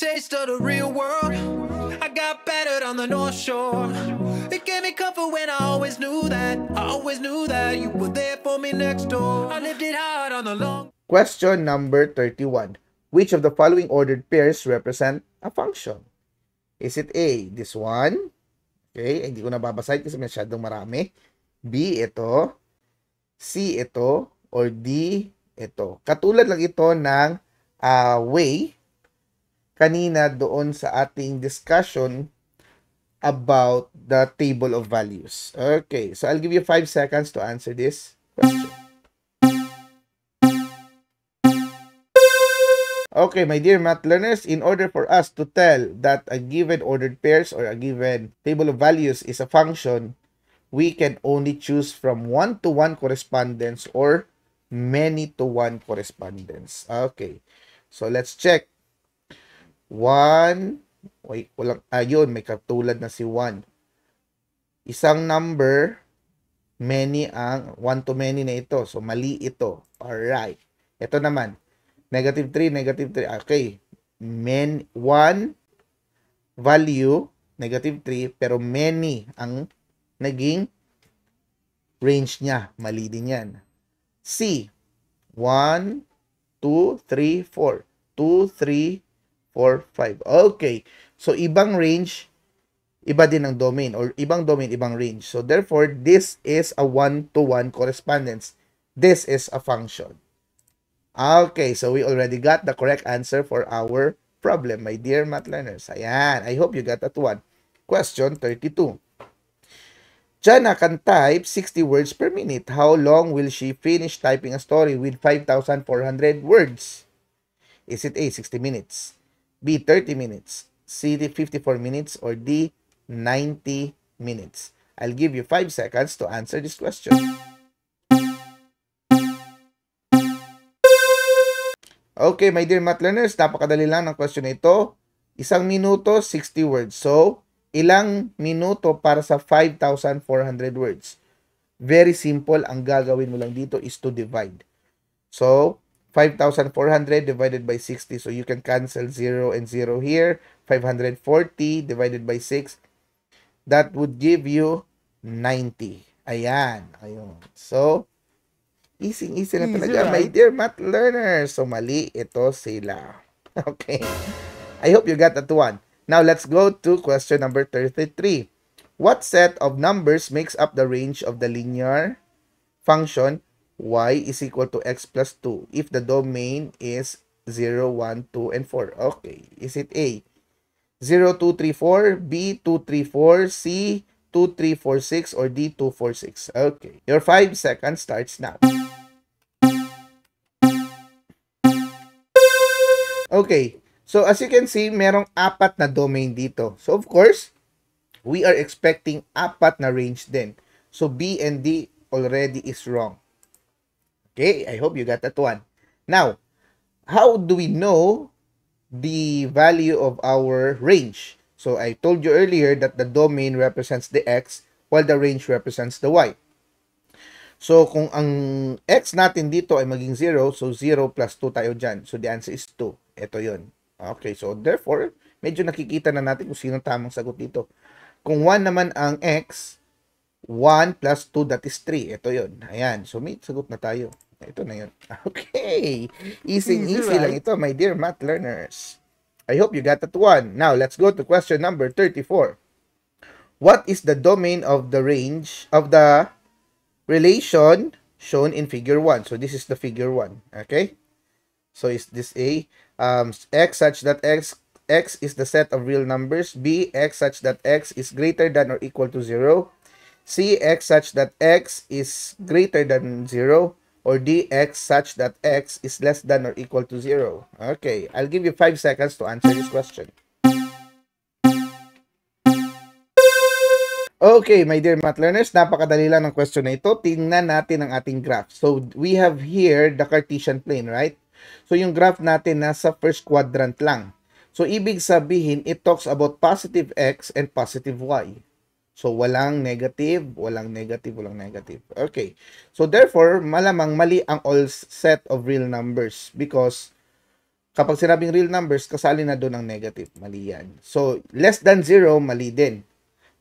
taste of the real world. I got battered on the North Shore. It gave me comfort when I always knew that. You were there for me next door. I lived it hard on the long. Question number 31. Which of the following ordered pairs represent a function? Is it A, this one? Okay, hindi ko nababasahin kasi masyadong marami. B, ito. C, ito. Or D, ito. Katulad lang ito ng way kanina doon sa ating discussion about the table of values. Okay, so I'll give you 5 seconds to answer this question. Okay, my dear math learners, in order for us to tell that a given ordered pairs or a given table of values is a function, we can only choose from one-to-one correspondence or many-to-one correspondence. Okay, so let's check. 1, wait, walang, ayun, may katulad na si 1. Isang number, many ang, 1 to many na ito. So, mali ito. Alright. Ito naman, negative 3. Okay. 1 value, negative 3, pero many ang naging range niya. Mali din yan. C, 1, 2, 3, 4. 2, 3, 4, 5. Okay. So, ibang range, iba din ang domain. Or ibang domain, ibang range. So, therefore, this is a one-to-one correspondence. This is a function. Okay. So, we already got the correct answer for our problem, my dear math learners. Ayan. I hope you got that one. Question 32. Jana can type 60 words per minute. How long will she finish typing a story with 5,400 words? Is it A, 60 minutes? B, 30 minutes, C, 54 minutes, or D, 90 minutes? I'll give you 5 seconds to answer this question. Okay, my dear math learners, napakadali lang ng question na ito. 1 minuto, 60 words. So, ilang minuto para sa 5,400 words? Very simple. Ang gagawin mo lang dito is to divide. So, 5,400 divided by 60. So, you can cancel 0 and 0 here. 540 divided by 6. That would give you 90. Ayan. Ayun. So, easy na talaga, my dear math learners. So, mali ito sila. Okay. I hope you got that one. Now, let's go to question number 33. What set of numbers makes up the range of the linear function y is equal to x plus 2 if the domain is 0, 1, 2, and 4. Okay. Is it A, 0, 2, 3, 4, B, 2, 3, 4, C, 2, 3, 4, 6, or D, 2, 4, 6? Okay. Your 5 seconds starts now. Okay. So, as you can see, merong 4 na domain dito. So, of course, we are expecting 4 na range din. So, B and D already is wrong. Okay, I hope you got that one. Now, how do we know the value of our range? So, I told you earlier that the domain represents the x while the range represents the y. So, kung ang x natin dito ay maging 0, so 0 plus 2 tayo dyan. So, the answer is 2. Ito yun. Okay, so therefore, medyo nakikita na natin kung sino tamang sagot dito. Kung 1 naman ang x, 1 plus 2, that is 3. Ito yun. Ayan. So, may sagot na tayo. Ito na yun. Okay. Easy lang ito, my dear math learners. I hope you got that one. Now, let's go to question number 34. What is the domain of the range of the relation shown in figure 1? So, this is the figure 1. Okay? So, is this A? X such that x is the set of real numbers. B, x such that x is greater than or equal to 0. C, x such that x is greater than 0. Or D, x such that x is less than or equal to 0. Okay, I'll give you 5 seconds to answer this question. Okay, my dear math learners, napakadali lang ng question na ito. Tingnan natin ang ating graph. So, we have here the Cartesian plane, right? So, yung graph natin nasa first quadrant lang. So, ibig sabihin, it talks about positive x and positive y. So, walang negative, walang negative, walang negative. Okay. So, therefore, malamang mali ang all set of real numbers because Kapag sinabing real numbers, kasali na doon ang negative. Mali yan. So, less than 0, mali din.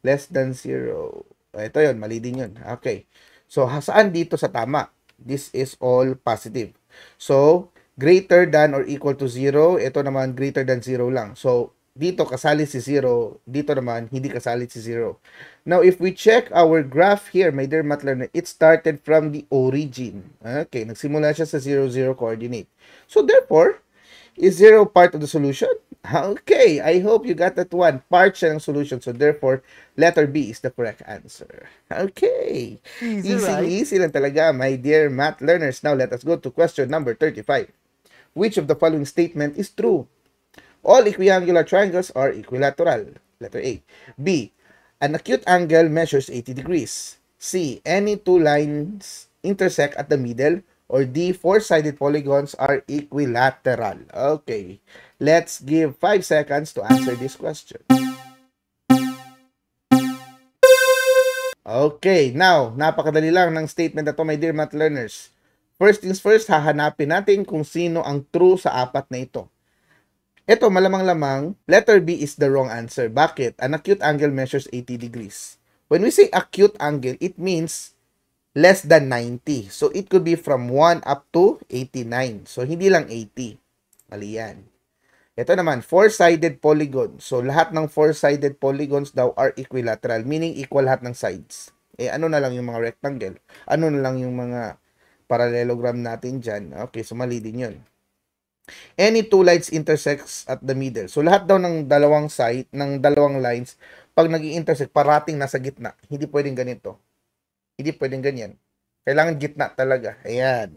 Less than 0. Ito yun, mali din yun. Okay. So, saan dito sa tama? This is all positive. So, greater than or equal to 0. Ito naman, greater than 0 lang. So, dito kasali si 0. Dito naman, hindi kasali si 0. Now, if we check our graph here, my dear math learner, it started from the origin. Okay, nagsimula siya sa 0, 0 coordinate. So, therefore, is 0 part of the solution? Okay, I hope you got that one. Part siya ng solution. So, therefore, letter B is the correct answer. Okay. Easy, right? Easy lang talaga, my dear math learners. Now, let us go to question number 35. Which of the following statement is true? All equiangular triangles are equilateral. Letter A. B. An acute angle measures 80 degrees. C. Any two lines intersect at the middle. Or D, four-sided polygons are equilateral. Okay, let's give 5 seconds to answer this question. Okay, now, napakadali lang ng statement na to, my dear math learners. First things first, hahanapin natin kung sino ang true sa apat na ito. Ito, malamang-lamang, letter B is the wrong answer. Bakit? An acute angle measures 80 degrees. When we say acute angle, it means less than 90. So, it could be from 1 up to 89. So, hindi lang 80. Mali yan. Ito naman, four-sided polygon. So, lahat ng four-sided polygons daw are equilateral. Meaning, equal lahat ng sides. Eh, ano na lang yung mga rectangle? Ano na lang yung mga parallelogram natin dyan? Okay, so mali din yun. Any two lines intersects at the middle. So, lahat daw ng dalawang side, ng dalawang lines, pag nag-i-intersect, parating nasa gitna. Hindi pwedeng ganito. Hindi pwedeng ganyan. Kailangan gitna talaga. Ayan.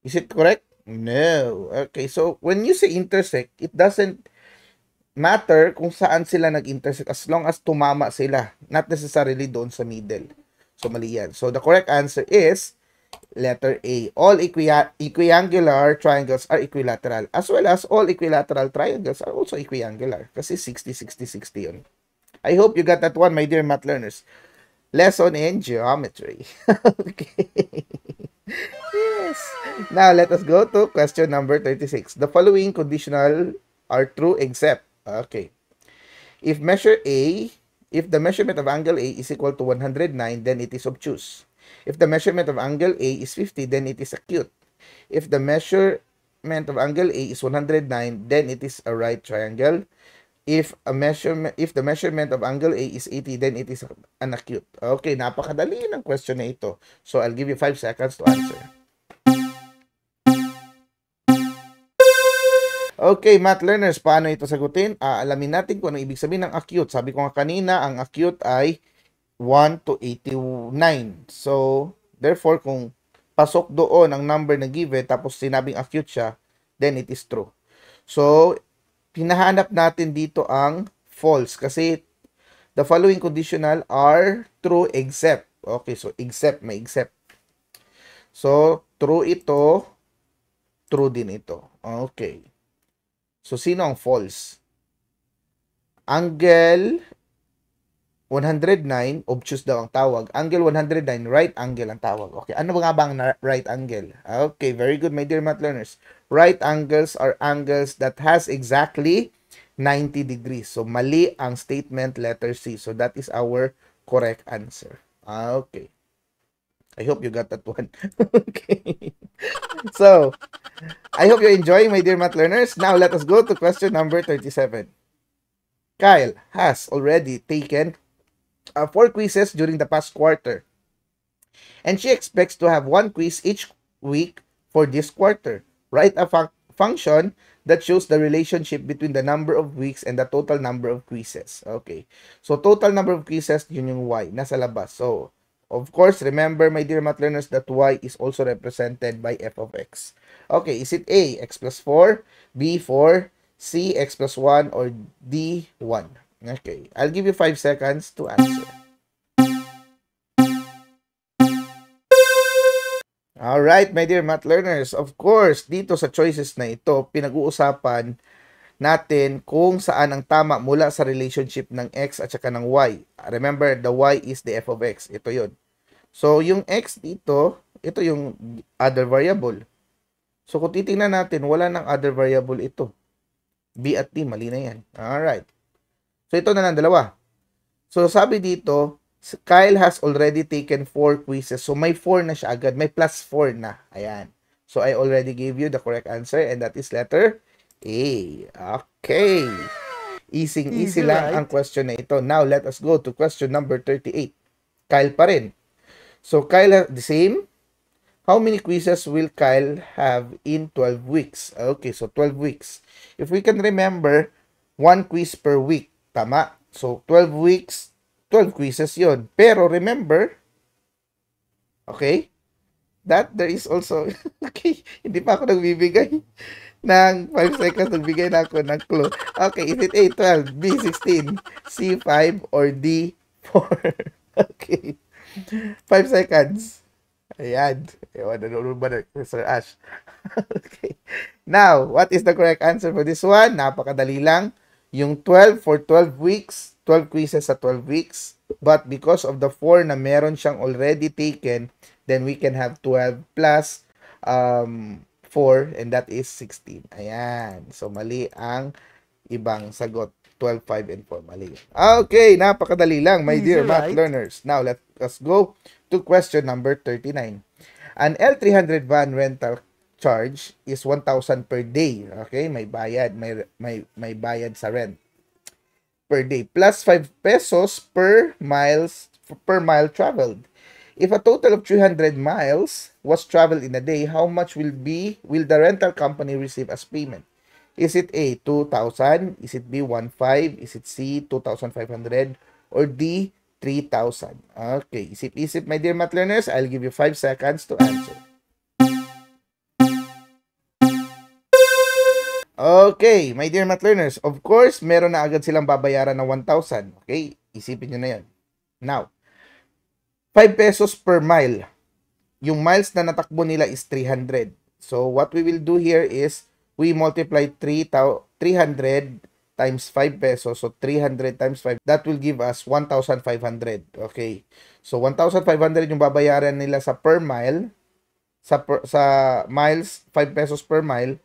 Is it correct? No. Okay, so when you say intersect, it doesn't matter kung saan sila nag-intersect as long as tumama sila. Not necessarily doon sa middle. So, mali yan. So, the correct answer is letter A. All equiangular triangles are equilateral. As well as all equilateral triangles are also equiangular. Kasi 60, 60, 60 yun. I hope you got that one, my dear math learners. Lesson in geometry. Okay. Yes. Now, let us go to question number 36. The following conditional are true except, okay. If the measurement of angle A is equal to 109, then it is obtuse. If the measurement of angle A is 50, then it is acute. If the measurement of angle A is 109, then it is a right triangle. If the measurement of angle A is 80, then it is an acute. Okay, napakadali ng question na ito. So, I'll give you 5 seconds to answer. Okay, math learners, paano ito sagutin? Alamin natin kung ano ibig sabihin ng acute. Sabi ko nga kanina, ang acute ay 1 to 89. So, therefore, kung pasok doon ang number na given, tapos sinabing acute siya, then it is true. So, hinahanap natin dito ang false kasi the following conditional are true except. Okay, so except, may except. So, true ito, true din ito. Okay. So, sino ang false? Angle 109, obtuse daw ang tawag. Angle 109, right angle ang tawag. Okay, ano nga ba ang right angle? Okay, very good, my dear math learners. Right angles are angles that has exactly 90 degrees. So, mali ang statement letter C. So, that is our correct answer. Okay. I hope you got that one. Okay. So, I hope you enjoy, my dear math learners. Now, let us go to question number 37. Kyle has already taken 4 quizzes during the past quarter. And she expects to have 1 quiz each week for this quarter. Write a function that shows the relationship between the number of weeks and the total number of quizzes. Okay. So, total number of quizzes, yun yung y. Nasa labas. So, of course, remember, my dear math learners, that y is also represented by f of x. Okay. Is it A, x plus 4, B, 4, C, x plus 1, or D, 1? Okay. I'll give you 5 seconds to answer. Alright, my dear math learners, of course, dito sa choices na ito, pinag-uusapan natin kung saan ang tama mula sa relationship ng x at saka ng y. Remember, the y is the f of x. Ito yun. So, yung x dito, ito yung other variable. So, kung titingnan natin, wala nang other variable ito. B at D, mali na yan. Alright. So, ito na lang dalawa. So, sabi dito, Kyle has already taken 4 quizzes. So, may 4 na siya agad. May plus 4 na. Ayan. So, I already gave you the correct answer and that is letter A. Okay. Easy lang right? ang question na ito. Now, let us go to question number 38. Kyle pa rin. So, Kyle, the same. How many quizzes will Kyle have in 12 weeks? Okay, so 12 weeks. If we can remember, 1 quiz per week. Tama. So, 12 weeks, 12 quizzes yon. Pero remember, okay, that there is also, okay, hindi pa ako nagbibigay ng 5 seconds, nagbigay na ako ng clue. Okay, is it A, 12, B, 16, C, 5, or D, 4? Okay, 5 seconds. Ayan. Ewan, nanonood ba na Sir Ash? Okay. Now, what is the correct answer for this one? Napakadali lang. Yung 12 for 12 weeks, 12 quizzes sa 12 weeks. But because of the 4 na meron siyang already taken, then we can have 12 plus 4 and that is 16. Ayan. So, mali ang ibang sagot. 12, 5, and 4. Mali. Okay, napakadali lang, my dear math learners. Now, let us go to question number 39. An L300 van rental charge is 1,000 per day. Okay, may bayad, may bayad sa rent per day plus 5 pesos per mile traveled. If a total of 300 miles was traveled in a day, how much will the rental company receive as payment? Is it A, 2,000? Is it B, 1,500? Is it C, 2,500? Or D, 3,000? Okay, isip-isip, my dear math learners. I'll give you 5 seconds to answer. Okay, my dear math learners. Of course, meron na agad silang babayaran na 1,000. Okay, isipin nyo na yan. Now, 5 pesos per mile. Yung miles na natakbo nila is 300. So, what we will do here is, we multiply 300 times 5 pesos. So, 300 times 5. That will give us 1,500. Okay. So, 1,500 yung babayaran nila sa per mile. Sa miles, 5 pesos per mile.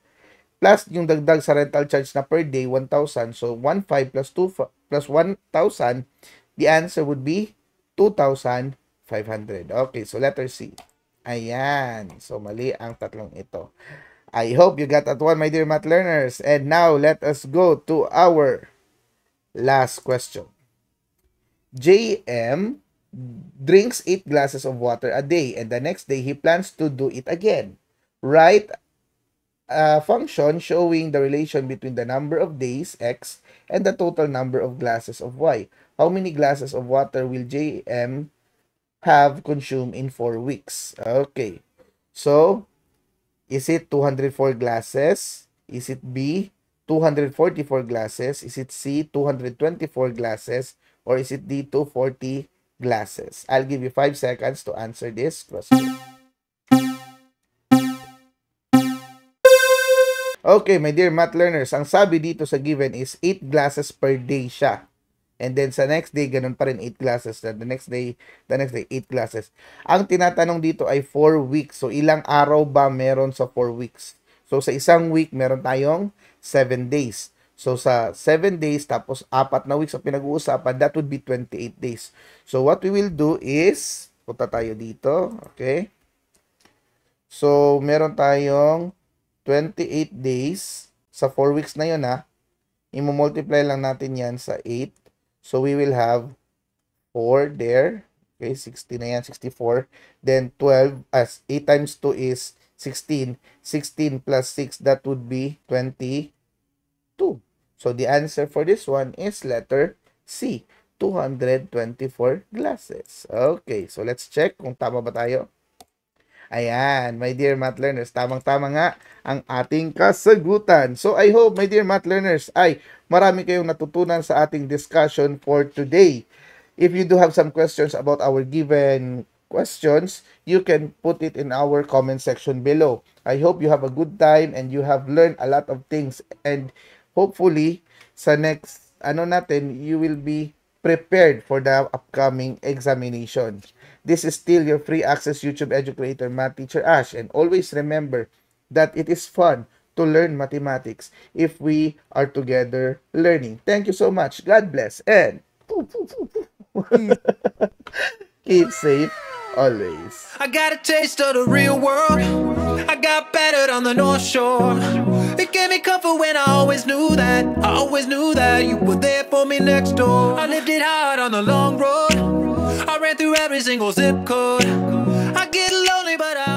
Plus, yung dagdag sa rental charge na per day, 1,000. So, 1,500 plus 2 plus 1,000. The answer would be 2,500. Okay. So, letter C. Ayan. So, mali ang tatlong ito. I hope you got that one, my dear math learners. And now, let us go to our last question. JM drinks 8 glasses of water a day and the next day he plans to do it again. Write a function showing the relation between the number of days, X, and the total number of glasses of Y. How many glasses of water will JM have consumed in 4 weeks? Okay. So, is it 204 glasses? Is it B, 244 glasses? Is it C, 224 glasses? Or is it D, 240 glasses? I'll give you 5 seconds to answer this question. Okay, my dear math learners, ang sabi dito sa given is 8 glasses per day siya. And then sa next day, ganun pa rin 8 glasses. The next day, 8 glasses. Ang tinatanong dito ay 4 weeks. So, ilang araw ba meron sa 4 weeks? So, sa isang week, meron tayong 7 days. So, sa 7 days, tapos 4 na weeks ang pinag-uusapan, that would be 28 days. So, what we will do is, punta tayo dito. Okay? So, meron tayong 28 days sa 4 weeks na yun, ha? I-multiply lang natin yan sa 8. So, we will have 4 there. Okay, 60 na yan, 64. Then, 12, as 8 times 2 is 16. 16 plus 6, that would be 22. So, the answer for this one is letter C, 224 glasses. Okay, so let's check kung tama ba tayo. Ayan, my dear math learners, tamang-tama nga ang ating kasagutan. So, I hope, my dear math learners, ay marami kayong natutunan sa ating discussion for today. If you do have some questions about our given questions, you can put it in our comment section below. I hope you have a good time and you have learned a lot of things. And hopefully, sa next, you will be prepared for the upcoming examination. This is still your free access YouTube educator, Math Teacher Ash. And always remember, that it is fun to learn mathematics if we are together learning. Thank you so much. God bless and keep safe always. I got a taste of the real world. I got battered on the North Shore. It gave me comfort when I always knew that. I always knew that you were there for me next door. I lived it hard on the long road. I ran through every single zip code. I get lonely, but I